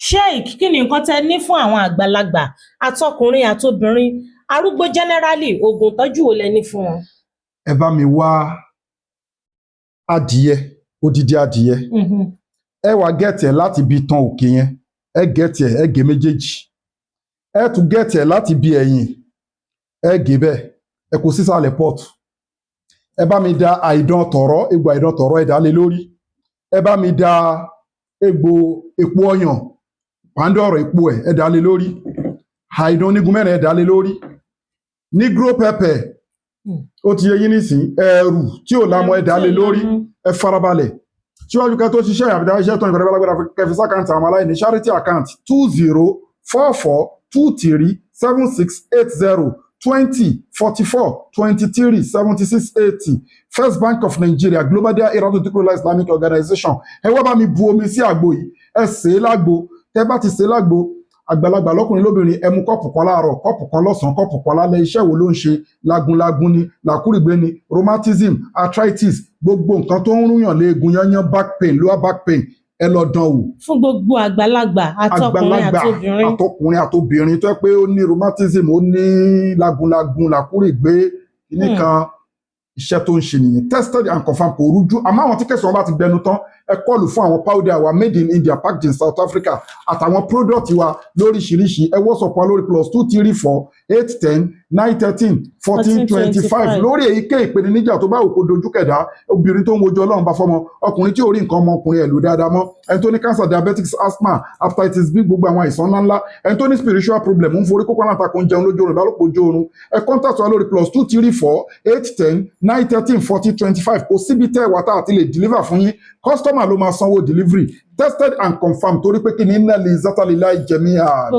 Sheikh, kí ni nǹkan tẹ́ ní fún àwọn àgbàlagbà àtọkùnrin àtobìnrin arúgbó generally oògùn ìtọ́jú wo lẹ ní fún wọn? Ẹ bá mi wá adìyẹ, odidi adìyẹ. Ẹ wá gẹ̀tì ẹ̀ láti ibi itan òkè yẹn, ẹ gẹ̀tì ẹ̀, ẹ gé méjèèjì. Ẹ tún gẹ̀tì ẹ̀ láti ibi ẹ̀yìn, ẹ gé bẹ́ẹ̀, ẹ kó sísàlẹ̀ pọ́ọ̀tù. Ẹ bá mi da àìdán tọ̀rọ̀, egbò àìdán tọ̀rọ̀ ẹ dà lé lórí. Ẹ bá mi da egbò epo ọyàn, pàǹdọ̀rọ̀ epo ẹ dà lé lórí. Àìdán onígun mẹ́rin ẹ dà lé lórí. Negro pepper, ó ti yé yín nísìn, ẹ̀rù tí ò lámọ̀ ẹ dà lé lórí. Ẹ farabalẹ̀. Síwájú ká tó ṣiṣẹ́ àbídá iṣẹ́ tó ń gbọ́dọ̀ lágbára kẹfìsà àkáǹtì àwọn aláìní charity account 20442376802044237680 First Bank of Nigeria Global Dahiratu Dhikrlahi Islamic Organization. Ẹ wá bá mi bu omi sí àgbo yìí, ẹ sè é lágbo. Tẹ́ bá ti sè é lágbo, àgbàlagbà lọ́kùnrin lóbìnrin, ẹ mu kọ́ọ̀pù kan láàárọ̀, kọ́ọ̀pù kan lọ́sàn-án, kọ́ọ̀pù kan lálẹ́. Iṣẹ́ wo ló ń ṣe? Lagunlagun ni, làkúrìgbé ni, rheumatism, arthritis, gbogbo nǹkan tó ń rúyàn léegun yányán, back pain, lower back pain, ẹ lọ dán wò. Fún gbogbo àgbàlagbà àtọkùnrin àtobìnrin tó yẹ pé ó ní rheumatism, ó ní lagunlagun, làkúrìgbé, nìkan iṣẹ́ tó ń ṣe nìyẹn. Tested and confirmed, kò rújú. Àmọ́ àwọn tí kẹsàn-án bá ti gbẹnu tán, ẹ kọlù fún àwọn powder wa made in India, packed in South Africa, àtàwọn product wa lóríṣiríṣi. Ẹ WhatsApp wa lórí +234-810-1913-1425 lórí èyíkéyìí ìpèníjà tó bá wù kó dojú kẹ̀dá. Obìnrin tó ń wojú Ọlọ́run bá fọ́mọ, ọkùnrin tí ò rí nǹkan ọmọkùnrin ẹ̀ lò dáadáa mọ́, ẹni tó ní cancer, diabetics, asthma, hepatitis B, gbogbo àwọn àìsàn ńláńlá, ẹni tó ní spiritual problem, ń forí kókó alátakò ń jẹun lójú oorun, ìbálòpọ̀ ojú oorun. Ẹ contact wa lórí +234-810-1913-1425. Kò síbi tẹ́ wà tá àti lè deliver fún yín. Customer ló máa sanwó delivery. Tested and confirmed torí pé kí ni iná lè zátàlélá ìjẹ̀mí à.